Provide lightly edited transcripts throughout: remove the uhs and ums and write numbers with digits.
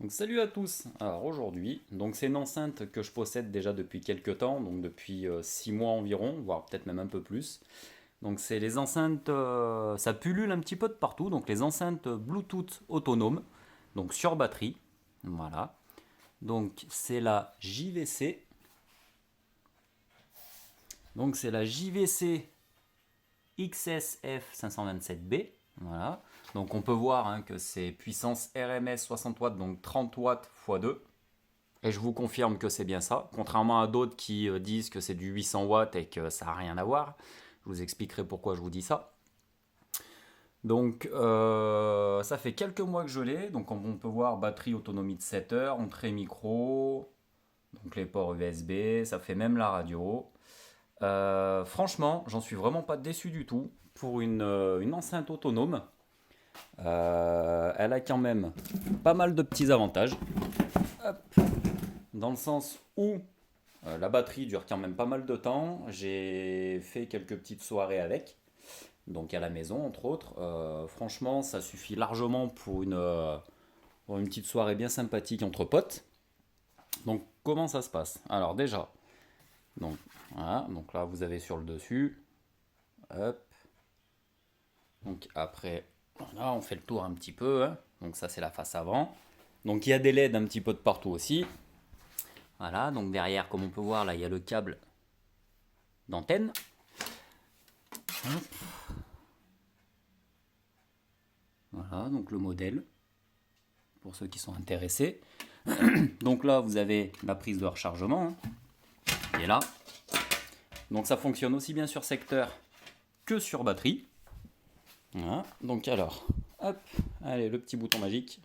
Donc salut à tous. Alors aujourd'hui, donc c'est une enceinte que je possède déjà depuis quelques temps, donc depuis 6 mois environ, voire peut-être même un peu plus. Donc c'est les enceintes, ça pullule un petit peu de partout, donc les enceintes Bluetooth autonomes, donc sur batterie. Voilà. Donc c'est la JVC. Donc c'est la JVC XSF 527B. Voilà. Donc on peut voir que c'est puissance RMS 60 watts, donc 30 watts x 2. Et je vous confirme que c'est bien ça. Contrairement à d'autres qui disent que c'est du 800 watts et que ça n'a rien à voir. Je vous expliquerai pourquoi je vous dis ça. Donc ça fait quelques mois que je l'ai. Donc on peut voir batterie autonomie de 7 heures, entrée micro, donc les ports USB, ça fait même la radio. Franchement, j'en suis vraiment pas déçu du tout pour une enceinte autonome. Elle a quand même pas mal de petits avantages. Hop. Dans le sens où la batterie dure quand même pas mal de temps. J'ai fait quelques petites soirées avec, donc à la maison entre autres. Franchement, ça suffit largement pour une petite soirée bien sympathique entre potes. Donc comment ça se passe? Alors déjà, donc, voilà, donc là vous avez sur le dessus. Hop. Donc après, voilà, on fait le tour un petit peu. Donc ça c'est la face avant. Donc il y a des LED un petit peu de partout aussi. Voilà, donc derrière, comme on peut voir, là il y a le câble d'antenne. Voilà, donc le modèle, pour ceux qui sont intéressés. Donc là, vous avez la prise de rechargement, qui est là. Donc ça fonctionne aussi bien sur secteur que sur batterie. Voilà, donc alors, hop, allez, le petit bouton magique.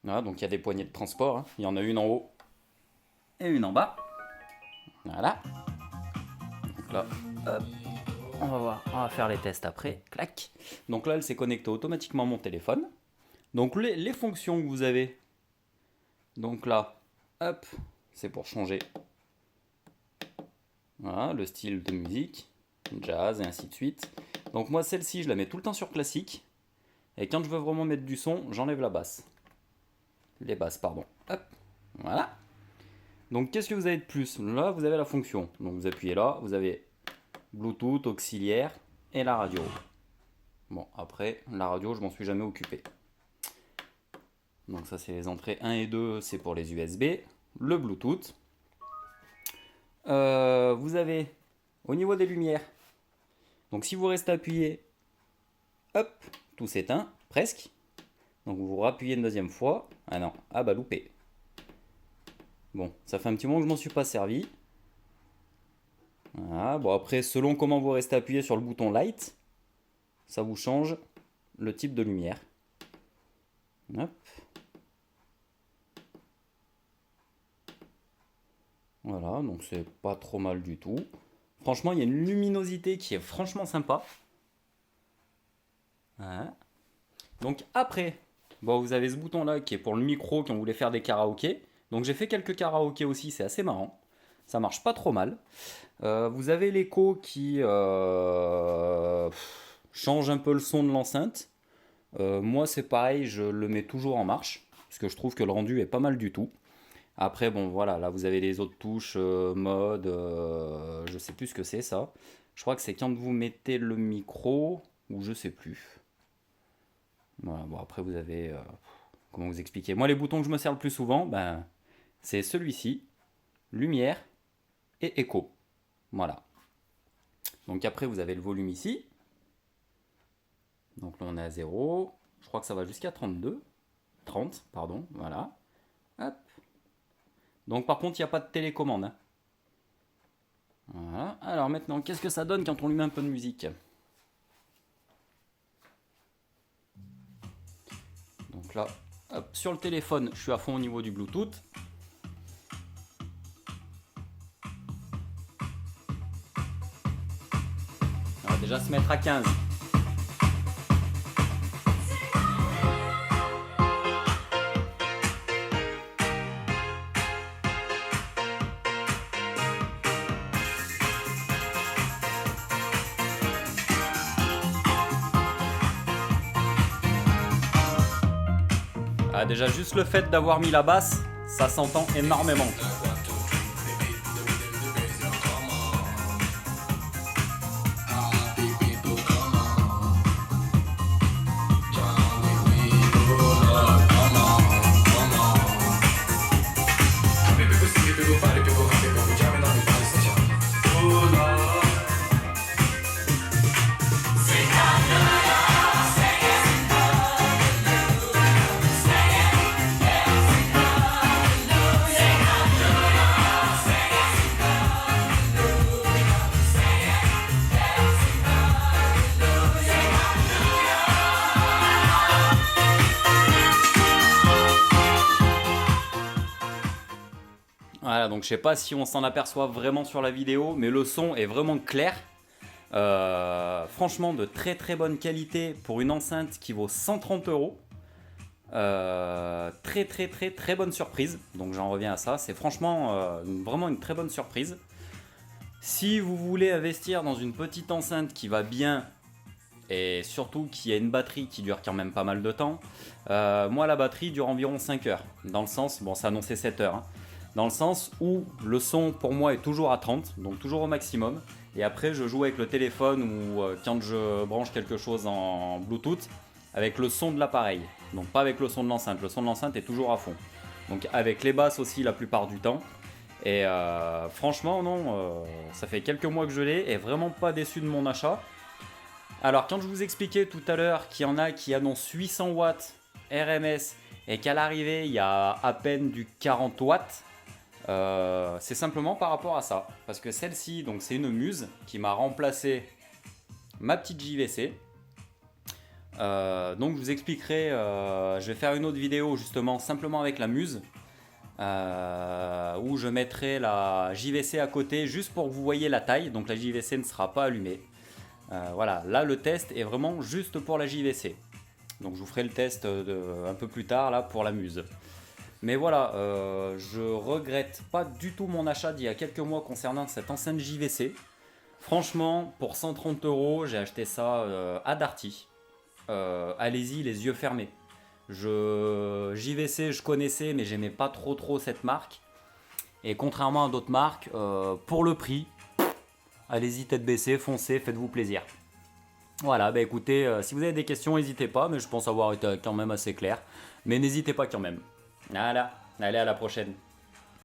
Voilà, donc il y a des poignées de transport, il y en a une en haut et une en bas. Voilà. Donc là, hop, on va voir, on va faire les tests après. Clac. Donc là, elle s'est connectée automatiquement à mon téléphone. Donc les fonctions que vous avez, donc là, hop, c'est pour changer. Voilà, le style de musique, jazz et ainsi de suite. Donc moi, celle-ci, je la mets tout le temps sur classique. Et quand je veux vraiment mettre du son, j'enlève la basse. Les basses, pardon. Hop, voilà. Donc qu'est-ce que vous avez de plus? Là, vous avez la fonction. Donc vous appuyez là, vous avez Bluetooth, auxiliaire et la radio. Bon, après, la radio, je m'en suis jamais occupé. Donc ça, c'est les entrées 1 et 2, c'est pour les USB. Le Bluetooth. Vous avez, au niveau des lumières, donc si vous restez appuyé, hop, tout s'éteint, presque. Donc vous rappuyez une deuxième fois. Ah non, ah bah loupé. Bon, ça fait un petit moment que je m'en suis pas servi. Voilà, bon après, selon comment vous restez appuyé sur le bouton Light, ça vous change le type de lumière. Hop. Voilà, donc c'est pas trop mal du tout. Franchement, il y a une luminosité qui est franchement sympa. Voilà. Donc après, bon, vous avez ce bouton là qui est pour le micro quand on voulait faire des karaokés. Donc j'ai fait quelques karaokés aussi, c'est assez marrant. Ça marche pas trop mal. Vous avez l'écho qui change un peu le son de l'enceinte. Moi c'est pareil, je le mets toujours en marche. Parce que je trouve que le rendu est pas mal du tout. Après bon voilà, là vous avez les autres touches, mode, je sais plus ce que c'est ça. Je crois que c'est quand vous mettez le micro, ou je sais plus. Voilà, bon après vous avez, comment vous expliquer? Moi les boutons que je me sers le plus souvent, ben, c'est celui-ci, lumière et écho. Voilà. Donc après vous avez le volume ici. Donc là on est à 0. Je crois que ça va jusqu'à 32. 30, pardon, voilà. Hop. Donc par contre il n'y a pas de télécommande. Voilà. Alors maintenant, qu'est-ce que ça donne quand on lui met un peu de musique? Donc là, hop, sur le téléphone, je suis à fond au niveau du Bluetooth. On va déjà se mettre à 15. Ah, déjà, juste le fait d'avoir mis la basse, ça s'entend énormément. Voilà, donc je sais pas si on s'en aperçoit vraiment sur la vidéo, mais le son est vraiment clair. Franchement, de très très bonne qualité pour une enceinte qui vaut 130 euros. Très très très très bonne surprise. Donc j'en reviens à ça. C'est franchement vraiment une très bonne surprise. Si vous voulez investir dans une petite enceinte qui va bien et surtout qui a une batterie qui dure quand même pas mal de temps, moi la batterie dure environ 5 heures. Dans le sens, bon, c'est annoncé 7 heures. Hein, dans le sens où le son pour moi est toujours à 30, donc toujours au maximum. Et après je joue avec le téléphone ou quand je branche quelque chose en Bluetooth avec le son de l'appareil. Donc pas avec le son de l'enceinte, le son de l'enceinte est toujours à fond. Donc avec les basses aussi la plupart du temps. Et franchement non, ça fait quelques mois que je l'ai et vraiment pas déçu de mon achat. Alors quand je vous expliquais tout à l'heure qu'il y en a qui annoncent 800 watts RMS et qu'à l'arrivée il y a à peine du 40 watts, c'est simplement par rapport à ça. Parce que celle-ci, donc c'est une Muse qui m'a remplacé ma petite JVC. Donc je vous expliquerai, je vais faire une autre vidéo justement simplement avec la Muse. Où je mettrai la JVC à côté juste pour que vous voyez la taille. Donc la JVC ne sera pas allumée. Voilà, là le test est vraiment juste pour la JVC. Donc je vous ferai le test un peu plus tard là pour la Muse. Mais voilà, je regrette pas du tout mon achat d'il y a quelques mois concernant cette enceinte JVC. Franchement, pour 130 euros, j'ai acheté ça à Darty. Allez-y les yeux fermés. JVC, je connaissais, mais j'aimais pas trop cette marque. Et contrairement à d'autres marques, pour le prix, allez-y tête baissée, foncez, faites-vous plaisir. Voilà, bah écoutez, si vous avez des questions, n'hésitez pas, mais je pense avoir été quand même assez clair. Mais n'hésitez pas quand même. Voilà, allez à la prochaine.